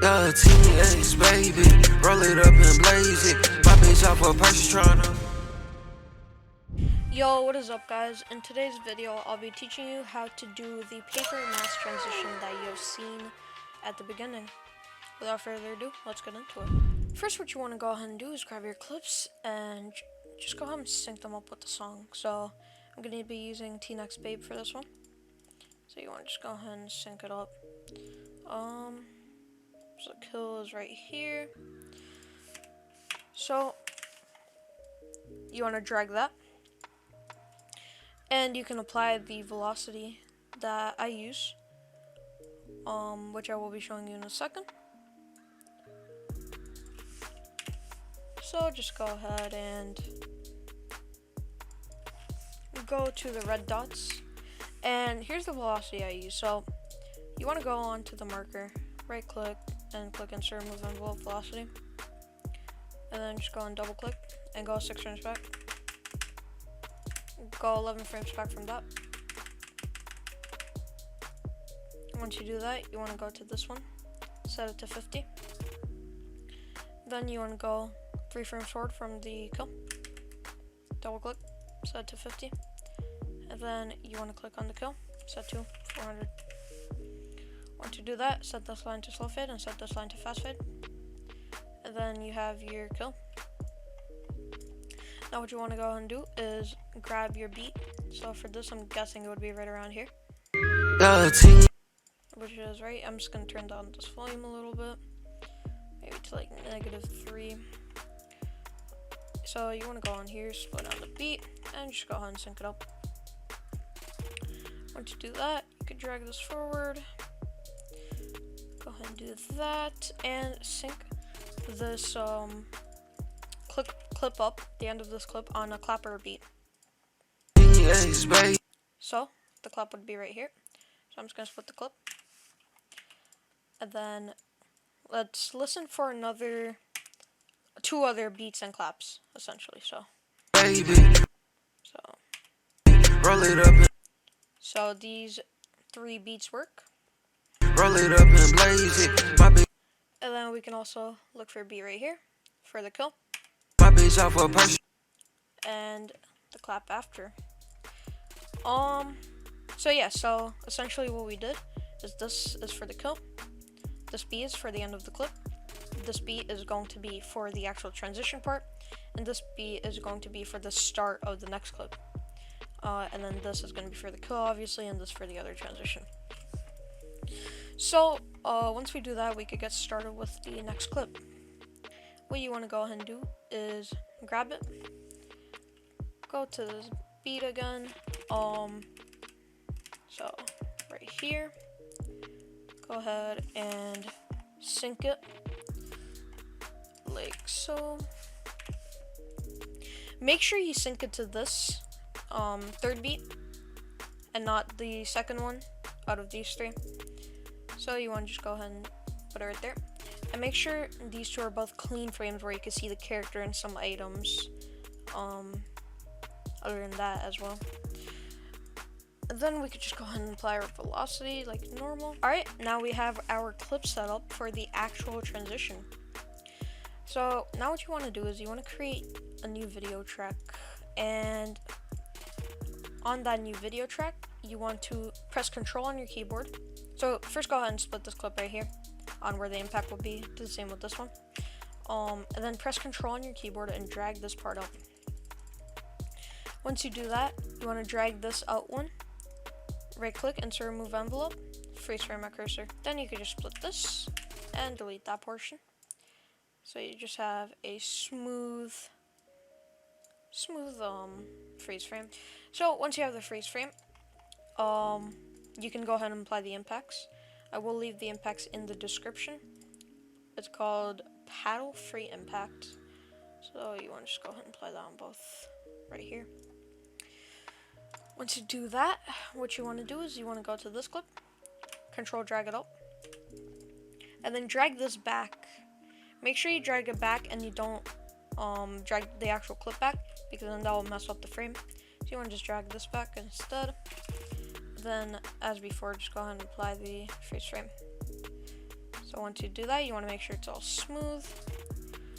Teenage baby, roll it up and blaze it. My bitch off a person tryna. Yo, what is up guys? In today's video, I'll be teaching you how to do the paper mask transition that you have seen at the beginning. Without further ado, let's get into it. First, what you want to go ahead and do is grab your clips and just go ahead and sync them up with the song. So, I'm going to be using NadavB for this one. So you want to just go ahead and sync it up. So kill is right here. So, you want to drag that. And you can apply the velocity that I use, which I will be showing you in a second. So just go ahead and go to the red dots. And here's the velocity I use. So you want to go onto the marker, right click, and click insert move envelope velocity. And then just go and double click and go 6 frames back. Go 11 frames back from that. Once you do that, you want to go to this one, set it to 50. Then you want to go 3 frames forward from the kill. Double click, set it to 50. And then you want to click on the kill, set to 400. Once you do that, set this line to slow fade and set this line to fast fade. And then you have your kill. Now what you want to go ahead and do is grab your beat. So for this, I'm guessing it would be right around here. Which is right. I'm just going to turn down this volume a little bit. Maybe to like -3. So you want to go on here, split down the beat, and just go ahead and sync it up. Once you do that, you could drag this forward. Go ahead and do that, and sync this clip up, the end of this clip, on a clapper beat. So the clap would be right here. So I'm just gonna split the clip. And then let's listen for two other beats and claps, essentially. So roll it up. So these 3 beats work. Roll it up and blaze it. My bitch. And then we can also look for a beat right here for the kill. My bitch off a person. And the clap after. So yeah, so essentially what we did is this is for the kill. This beat is for the end of the clip. This beat is going to be for the actual transition part. And this beat is going to be for the start of the next clip. And then this is going to be for the kill, obviously, and this for the other transition. So, once we do that, we could get started with the next clip. What you want to go ahead and do is grab it, go to this beat again, so right here, go ahead and sync it, like so. Make sure you sync it to this, 3rd beat, and not the 2nd one out of these 3. So you want to just go ahead and put it right there. And make sure these 2 are both clean frames where you can see the character and some items. Other than that as well. And then we could just go ahead and apply our velocity like normal. Alright, now we have our clip set up for the actual transition. So now what you want to do is you want to create a new video track. And on that new video track, you want to press Control on your keyboard. So first go ahead and split this clip right here on where the impact will be. Do the same with this one. And then press Control on your keyboard and drag this part up. Once you do that, you want to drag this out one. Right click, insert remove envelope, freeze frame at cursor. Then you can just split this and delete that portion. So you just have a smooth freeze frame. So once you have the freeze frame, you can go ahead and apply the impacts. I will leave the impacts in the description. It's called Paddle Free Impact. So you want to just go ahead and apply that on both right here. Once you do that, what you want to do is you want to go to this clip, Control drag it up, and then drag this back. Make sure you drag it back and you don't drag the actual clip back, because then that will mess up the frame. So you want to just drag this back instead. Then, as before, just go ahead and apply the freeze frame. So once you do that, you want to make sure it's all smooth.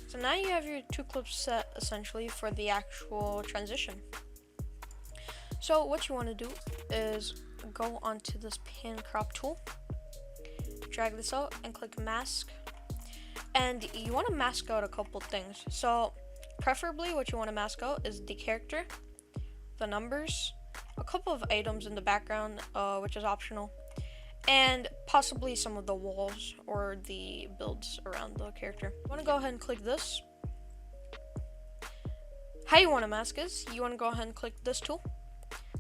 So now you have your 2 clips set essentially for the actual transition. So what you want to do is go onto this pan crop tool, drag this out and click mask. And you want to mask out a couple things. So preferably what you want to mask out is the character, the numbers, a couple of items in the background, which is optional, and possibly some of the walls or the builds around the character. You want to go ahead and click this. How you want to mask is, you want to go ahead and click this tool,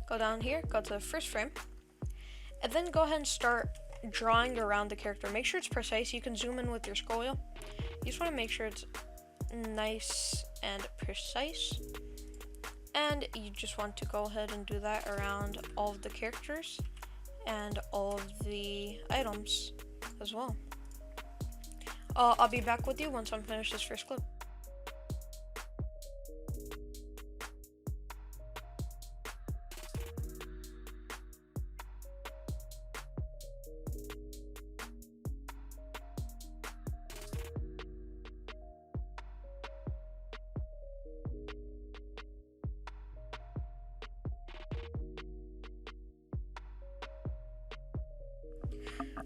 go down here, go to the first frame, and then go ahead and start drawing around the character. Make sure it's precise. You can zoom in with your scroll wheel. You just want to make sure it's nice and precise. And you just want to go ahead and do that around all of the characters and all of the items as well. I'll be back with you once I'm finished this first clip.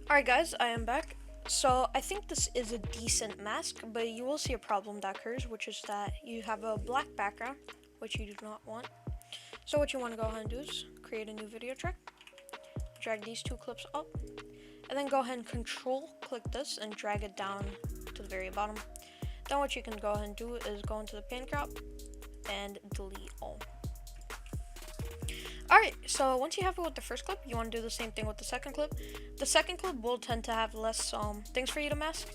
Alright guys, I am back. So I think this is a decent mask, but you will see a problem that occurs, which is that you have a black background, which you do not want. So what you want to go ahead and do is create a new video track, drag these 2 clips up, and then go ahead and control click this and drag it down to the very bottom. Then what you can go ahead and do is go into the pan crop and delete all. Alright, so once you have it with the first clip, you want to do the same thing with the second clip. The second clip will tend to have less things for you to mask.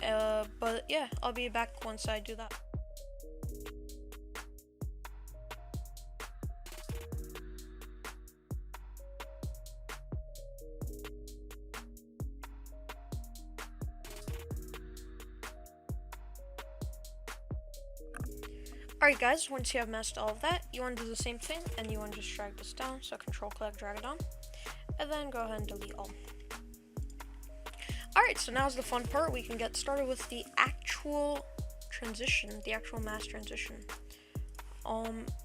But yeah, I'll be back once I do that. Alright guys, once you have masked all of that, you want to do the same thing, and you want to just drag this down. So control click, drag it down, and then go ahead and delete all. Alright, so now's the fun part. We can get started with the actual transition, the actual mask transition.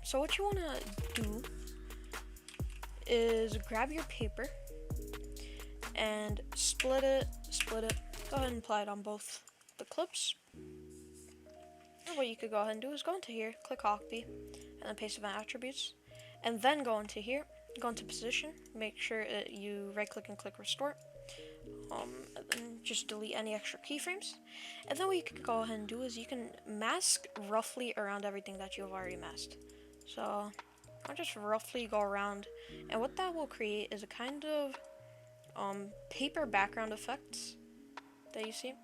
So what you want to do is grab your paper and split it, go ahead and apply it on both the clips. And what you could go ahead and do is go into here, click copy, and then paste event attributes, and then go into here, go into position, make sure you right click and click restore, and then just delete any extra keyframes. And then what you could go ahead and do is you can mask roughly around everything that you've already masked. So I'll just roughly go around, and what that will create is a kind of paper background effects that you see.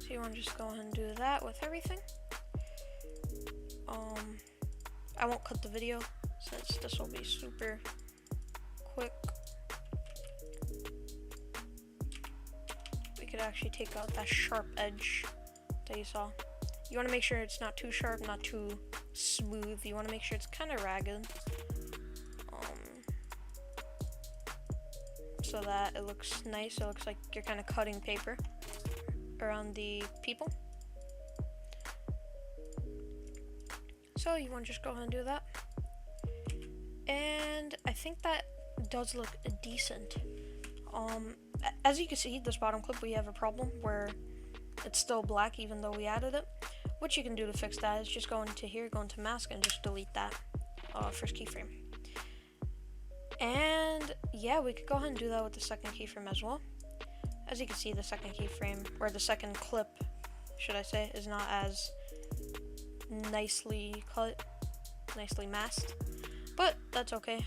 So you want to just go ahead and do that with everything. I won't cut the video since this will be super quick. We could actually take out that sharp edge that you saw. You want to make sure it's not too sharp, not too smooth. You want to make sure it's kind of ragged, so that it looks nice. It looks like you're kind of cutting paper around the people. So you want to just go ahead and do that, and I think that does look decent. As you can see, this bottom clip, we have a problem where it's still black even though we added it. What you can do to fix that is just go into here, go into mask, and just delete that first keyframe. And yeah, we could go ahead and do that with the second keyframe as well. As you can see, the second keyframe, or the second clip, should I say, is not as nicely cut, nicely masked, but that's okay.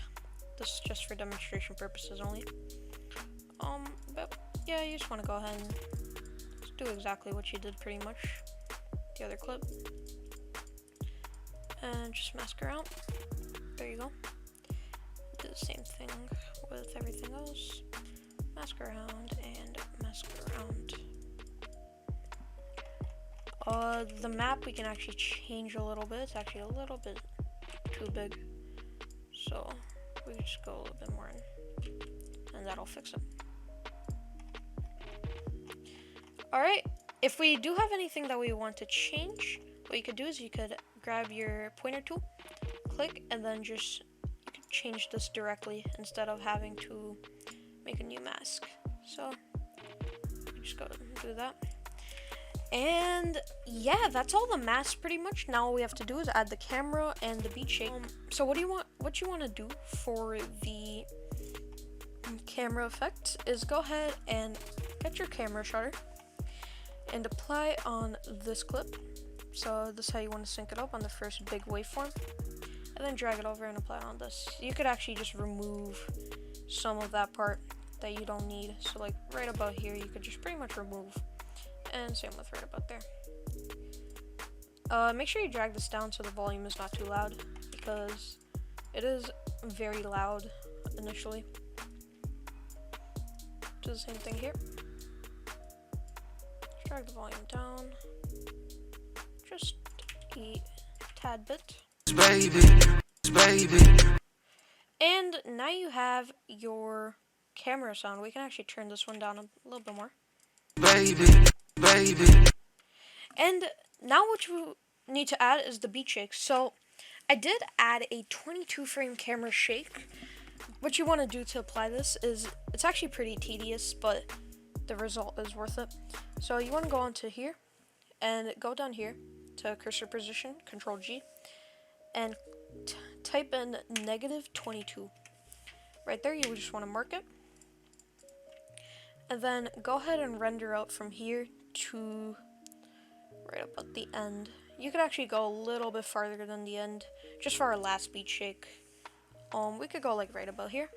This is just for demonstration purposes only. But yeah, you just want to go ahead and just do exactly what you did pretty much the other clip, and just mask around. There you go. Do the same thing with everything else. Mask around and mask around. The map we can actually change a little bit. It's actually a little bit too big, so we can just go a little bit more in, and that'll fix it. Alright, if we do have anything that we want to change, what you could do is you could grab your pointer tool, click, and then just you could change this directly instead of having to make a new mask. So you just go and do that. And yeah, that's all the masks pretty much. Now all we have to do is add the camera and the beat shake. So what you want to do for the camera effect is go ahead and get your camera shutter and apply on this clip. So this is how you want to sync it up on the first big waveform, and then drag it over and apply it on this. You could actually just remove some of that part that you don't need. So like right about here, you could just pretty much remove, and same with right about there. Make sure you drag this down so the volume is not too loud, because it is very loud initially. Do the same thing here. Drag the volume down just a tad bit. Baby. And now you have your camera sound. We can actually turn this one down a little bit more. Baby. And now what you need to add is the beat shake. So I did add a 22 frame camera shake. What you want to do to apply this is, it's actually pretty tedious, but the result is worth it. So you want to go onto here and go down here to cursor position, Control G, and type in -22. Right there, you just want to mark it. And then go ahead and render out from here to right up at the end. You could actually go a little bit farther than the end, just for our last beat shake. We could go like right about here.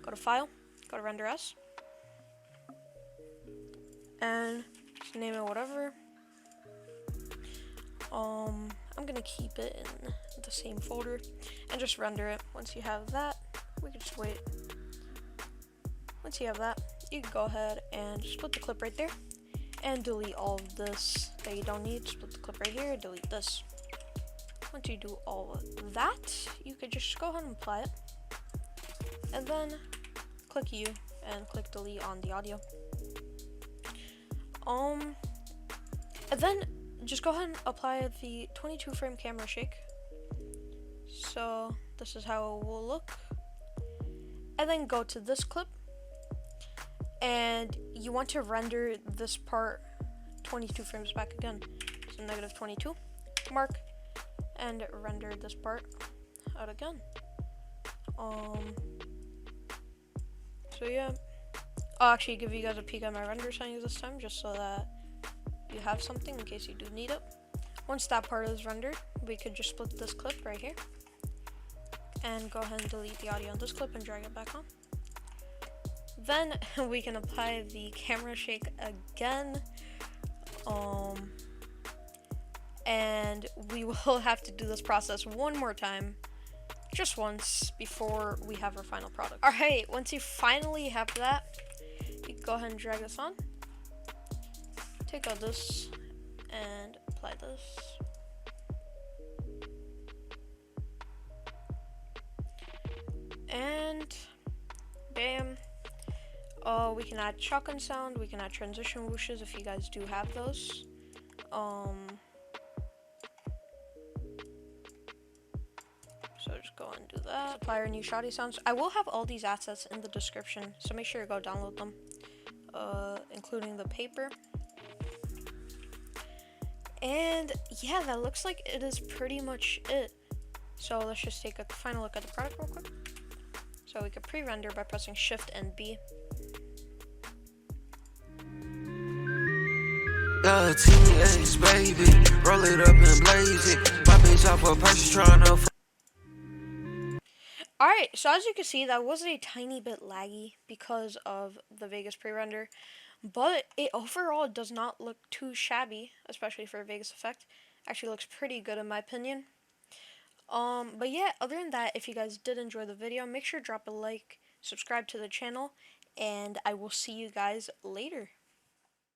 Go to File, go to Render As, and just name it whatever. I'm gonna keep it in the same folder and just render it. Once you have that, we can just wait. Once you have that, you can go ahead and split the clip right there and delete all of this that you don't need. Split the clip right here, delete this. Once you do all of that, you could just go ahead and apply it, and then click U and click delete on the audio. And then just go ahead and apply the 22 frame camera shake. So this is how it will look. And then go to this clip, and you want to render this part 22 frames back again. So -22, mark, and render this part out again. So yeah, I'll actually give you guys a peek at my render settings this time, just so that you have something in case you do need it. Once that part is rendered, we could just split this clip right here and go ahead and delete the audio on this clip and drag it back on. Then we can apply the camera shake again, and we will have to do this process one more time, just once, before we have our final product. Alright, once you finally have that, you can go ahead and drag this on. Take out this and apply this. And bam. We can add shotgun sound, we can add transition whooshes if you guys do have those. So just go and do that. Apply our new shoddy sounds. I will have all these assets in the description, so make sure to go download them, including the paper. And yeah, that looks like it is pretty much it. So let's just take a final look at the product real quick. So we could pre-render by pressing Shift and B. TX, baby, roll it up and blaze it. My bitch off a purchase trying to. Alright, so as you can see, that was a tiny bit laggy because of the Vegas pre-render, but it overall does not look too shabby, especially for a Vegas effect. Actually looks pretty good in my opinion. But yeah, other than that, if you guys did enjoy the video, make sure to drop a like, subscribe to the channel, and I will see you guys later.